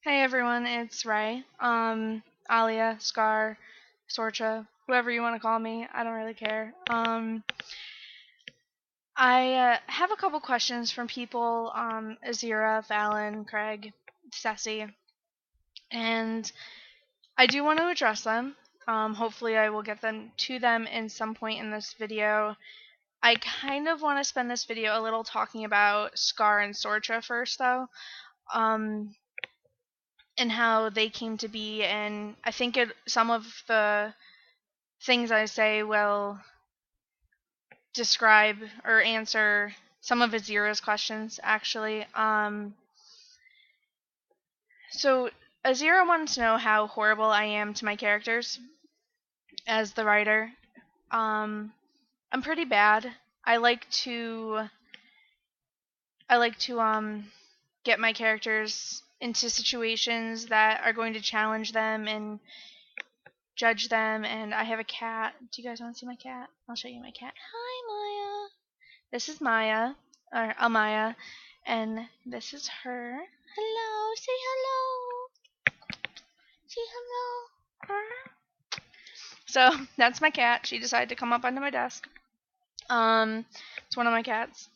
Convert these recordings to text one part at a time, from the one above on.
Hey everyone, it's Ray. Alia, Scar, Sorcha, whoever you want to call me, I don't really care. I have a couple questions from people, Azira, Fallon, Craig, Ceci, and I do want to address them. Hopefully I will get them to them in some point in this video. I kind of want to spend this video a little talking about Scar and Sorcha first, though. And how they came to be, and I think some of the things I say will describe or answer some of Azira's questions, actually. So Azira wants to know how horrible I am to my characters as the writer. I'm pretty bad. I like to get my characters into situations that are going to challenge them and judge them. And I have a cat. Do you guys want to see my cat? I'll show you my cat. Hi, Maya. This is Maya, or Amaya, and this is her. Hello. Say hello. Say hello. So that's my cat. She decided to come up onto my desk. It's one of my cats.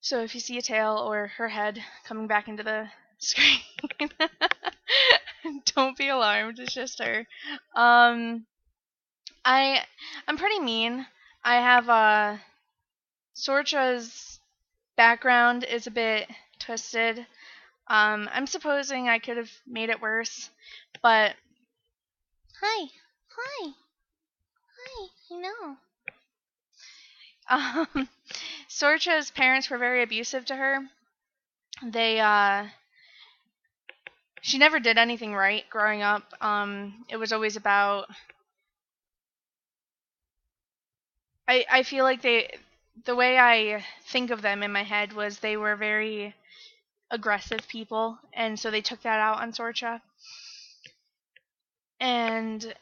So if you see a tail or her head coming back into the screen, don't be alarmed. It's just her. I'm pretty mean. I have Sorcha's background is a bit twisted. I'm supposing I could have made it worse, but hi, hi, hi. I know. Sorcha's parents were very abusive to her. She never did anything right growing up. It was always about. I feel like the way I think of them in my head was they were very aggressive people, and so they took that out on Sorcha. And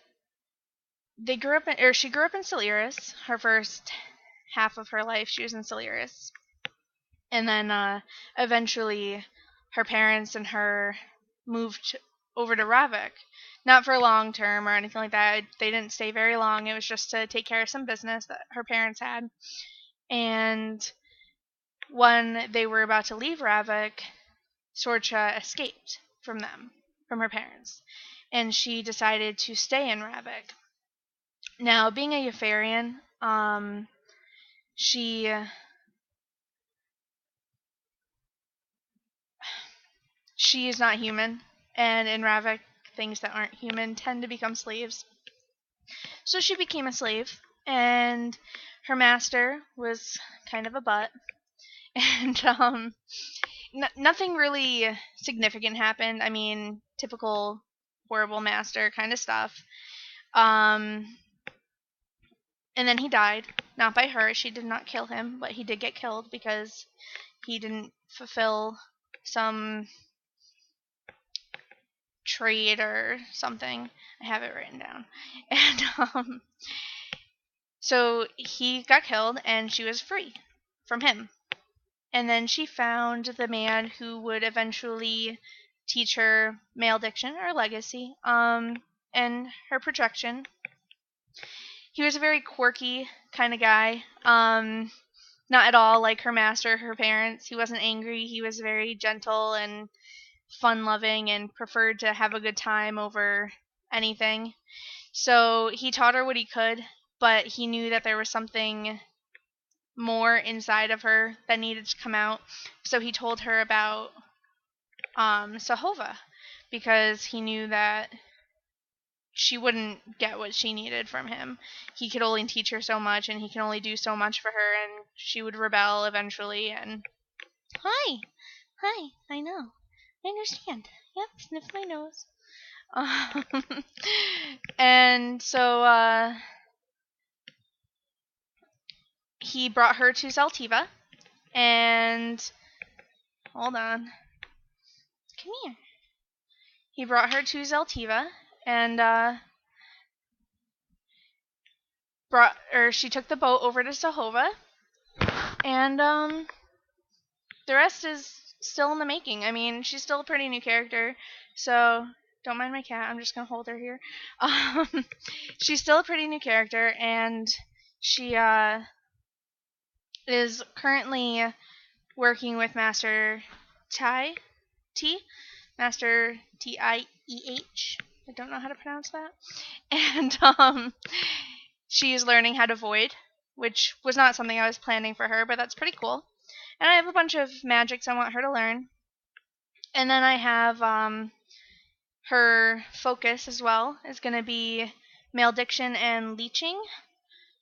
she grew up in Saliris. Her first half of her life, she was in Saliris, and then eventually, her parents and her moved over to Ravik. Not for long term or anything like that. They didn't stay very long. It was just to take care of some business that her parents had. And when they were about to leave Ravik, Sorcha escaped from her parents, and she decided to stay in Ravik. Now, being a Eupharian, she is not human, and in Ravik, things that aren't human tend to become slaves. So she became a slave, and her master was kind of a butt, and nothing really significant happened. I mean, typical horrible master kind of stuff. And then he died. Not by her. She did not kill him, but he did get killed because he didn't fulfill some trade or something. I have it written down. And so he got killed, and she was free from him. And then she found the man who would eventually teach her malediction or legacy, and her projection. He was a very quirky kind of guy. Not at all like her master, her parents. He wasn't angry. He was very gentle and fun-loving and preferred to have a good time over anything. So he taught her what he could, but he knew that there was something more inside of her that needed to come out. So he told her about Sahova, because he knew that she wouldn't get what she needed from him. He could only teach her so much, and he can only do so much for her, and she would rebel eventually. And hi, I know, I understand. Yep, sniff my nose. And so he brought her to Zaltiva, and hold on, come here. He brought her to Zaltiva, and she took the boat over to Sahova, and the rest is still in the making. I mean, she's still a pretty new character, so don't mind my cat. I'm just gonna hold her here. Um, she's still a pretty new character, and she is currently working with Master Tai T, Master Tieh. I don't know how to pronounce that. And she's learning how to void, which was not something I was planning for her, but that's pretty cool. And I have a bunch of magics I want her to learn. And then I have her focus as well is going to be malediction and leeching.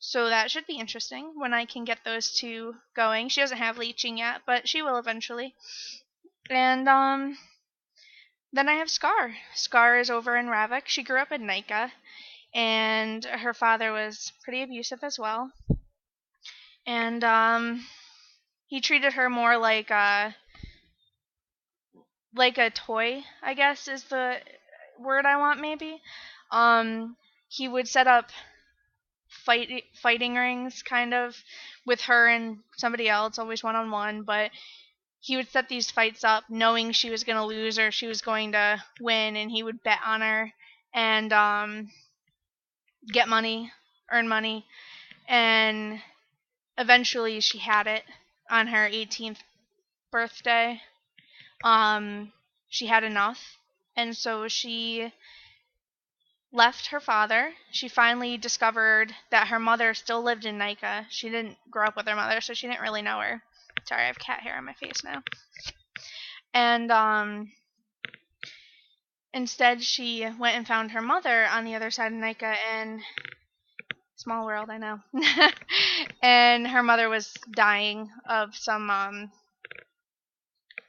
So that should be interesting when I can get those two going. She doesn't have leeching yet, but she will eventually. And then I have Scar. Scar is over in Ravik. She grew up in Nika, and her father was pretty abusive as well. And he treated her more like a toy, I guess is the word I want maybe. He would set up fighting rings kind of with her and somebody else, always one-on-one, but he would set these fights up knowing she was going to lose or she was going to win, and he would bet on her and get money, earn money, and eventually she had it on her 18th birthday. She had enough, and so she left her father. She finally discovered that her mother still lived in Nika. She didn't grow up with her mother, so she didn't really know her. Sorry, I have cat hair on my face now. And instead she went and found her mother on the other side of Nika, and small world, I know. And her mother was dying of some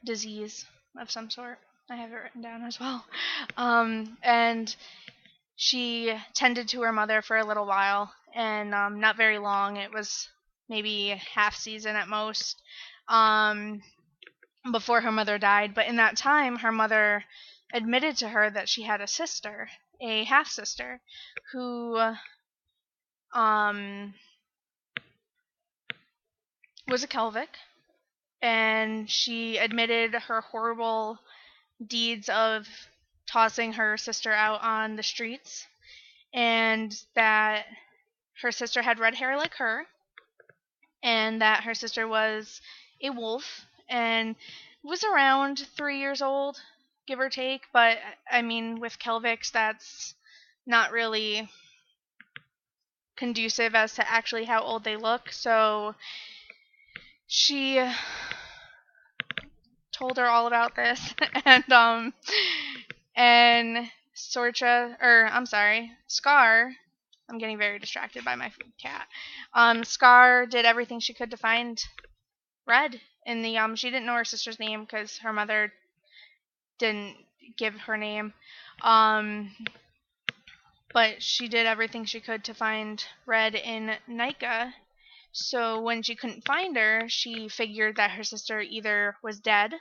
disease of some sort. I have it written down as well. And she tended to her mother for a little while, and not very long. It was maybe half season at most before her mother died. But in that time, her mother admitted to her that she had a sister, a half-sister, who was a Kelvic, and she admitted her horrible deeds of tossing her sister out on the streets, and that her sister had red hair like her, and that her sister was a wolf and was around 3 years old, give or take. But I mean, with Kelvics, that's not really conducive as to actually how old they look. So she told her all about this, and sorcha, or I'm sorry, Scar. I'm getting very distracted by my cat. Scar did everything she could to find Red in the she didn't know her sister's name because her mother didn't give her name. But she did everything she could to find Red in Nika. So when she couldn't find her, she figured that her sister either was dead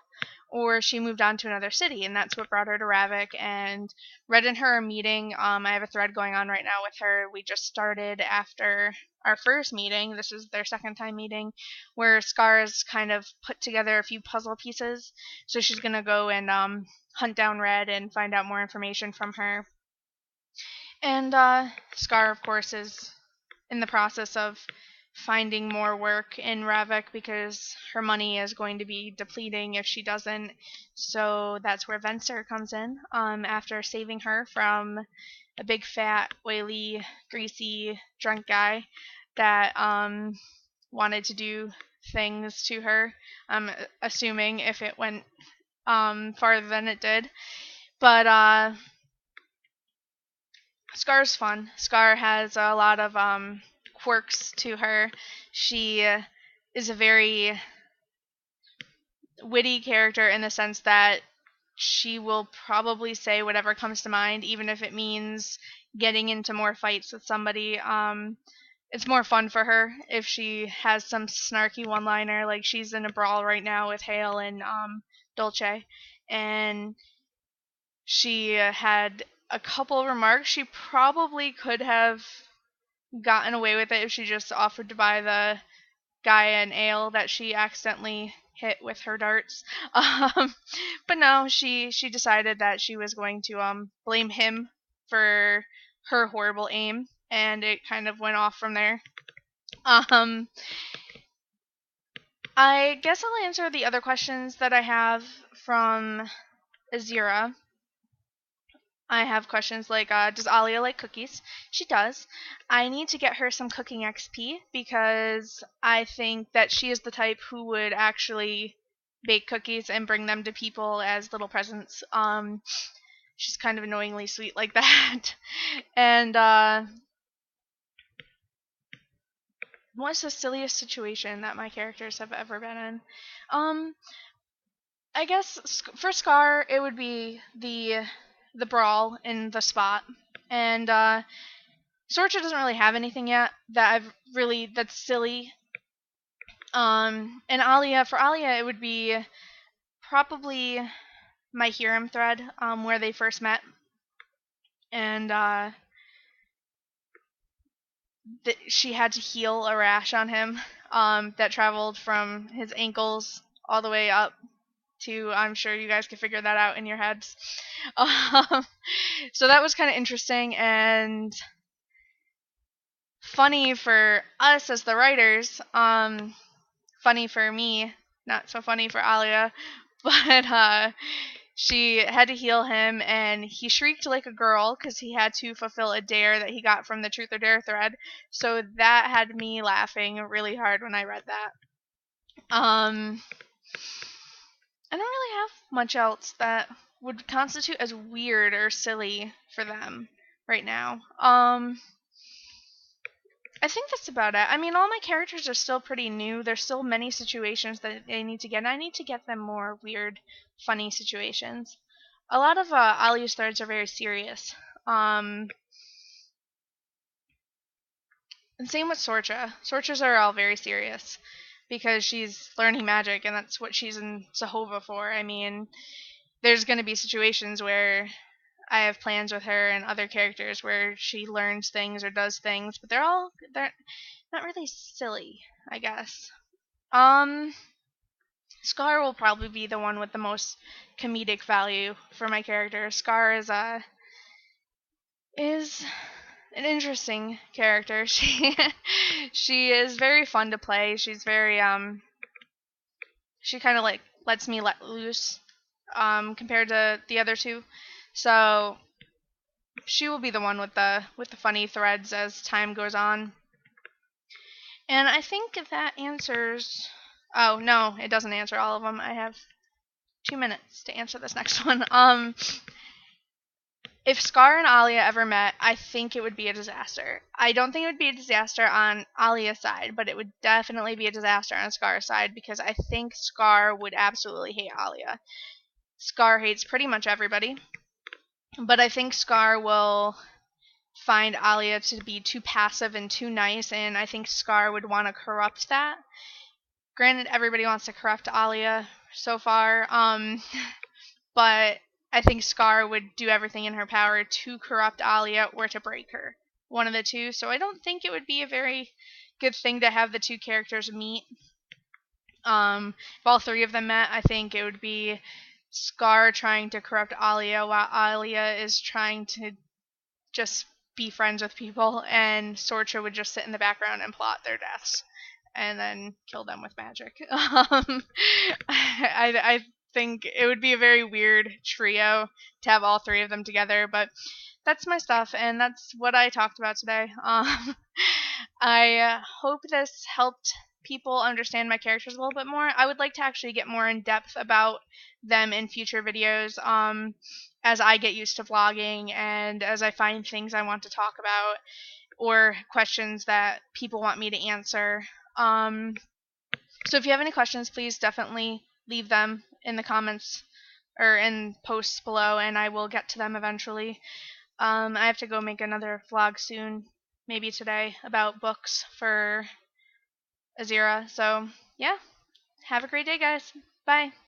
or she moved on to another city, and that's what brought her to Ravik. And Red and her are meeting. I have a thread going on right now with her. We just started after our first meeting. This is their second time meeting, where Scar's kind of put together a few puzzle pieces. So she's going to go and hunt down Red and find out more information from her. And Scar, of course, is in the process of finding more work in Ravik because her money is going to be depleting if she doesn't. So that's where Venser comes in, after saving her from a big fat, oily, greasy, drunk guy that wanted to do things to her. I'm assuming if it went farther than it did. But Scar's fun. Scar has a lot of quirks to her. She is a very witty character in the sense that she will probably say whatever comes to mind, even if it means getting into more fights with somebody. It's more fun for her if she has some snarky one-liner, like she's in a brawl right now with Hale and Dolce, and she had a couple of remarks. She probably could have gotten away with it if she just offered to buy the guy an ale that she accidentally hit with her darts. Um, but no, she decided that she was going to blame him for her horrible aim, and it kind of went off from there. Um, I guess I'll answer the other questions that I have from Azira. I have questions like, does Alia like cookies? She does. I need to get her some cooking XP because I think that she is the type who would actually bake cookies and bring them to people as little presents. She's kind of annoyingly sweet like that. And what's the silliest situation that my characters have ever been in? I guess for Scar, it would be the brawl in the spot, and Sorcha doesn't really have anything yet that's silly. And Alia, for Alia, it would be probably my Hiram thread, where they first met, and she had to heal a rash on him, that traveled from his ankles all the way up to, I'm sure you guys can figure that out in your heads. So that was kind of interesting and funny for us as the writers. Funny for me, not so funny for Alia, but she had to heal him, and he shrieked like a girl because he had to fulfill a dare that he got from the Truth or Dare thread. So that had me laughing really hard when I read that. I don't really have much else that would constitute as weird or silly for them right now. I think that's about it. I mean, all my characters are still pretty new. There's still many situations that they need to get, and I need to get them more weird, funny situations. A lot of Ali's threads are very serious. And same with Sorcha. Sorchas are all very serious because she's learning magic, and that's what she's in Sahova for. I mean, there's going to be situations where I have plans with her and other characters where she learns things or does things, but they're not really silly, I guess. Scar will probably be the one with the most comedic value for my character. Scar is an interesting character. She is very fun to play. She's very she kind of like lets me let loose compared to the other two. So she will be the one with the funny threads as time goes on. And I think that answers. Oh no, it doesn't answer all of them. I have 2 minutes to answer this next one. If Scar and Alia ever met, I think it would be a disaster. I don't think it would be a disaster on Alia's side, but it would definitely be a disaster on Scar's side because I think Scar would absolutely hate Alia. Scar hates pretty much everybody, but I think Scar will find Alia to be too passive and too nice, and I think Scar would want to corrupt that. Granted, everybody wants to corrupt Alia so far, but I think Scar would do everything in her power to corrupt Alia or to break her. One of the two. So I don't think it would be a very good thing to have the two characters meet. If all three of them met, I think it would be Scar trying to corrupt Alia while Alia is trying to just be friends with people, and Sorcha would just sit in the background and plot their deaths and then kill them with magic. I think it would be a very weird trio to have all three of them together, but that's my stuff, and that's what I talked about today. I hope this helped people understand my characters a little bit more. I would like to actually get more in depth about them in future videos, as I get used to vlogging and as I find things I want to talk about or questions that people want me to answer. So if you have any questions, please definitely leave them in the comments or in posts below, and I will get to them eventually. I have to go make another vlog soon, maybe today, about books for Azira. So yeah, have a great day, guys. Bye.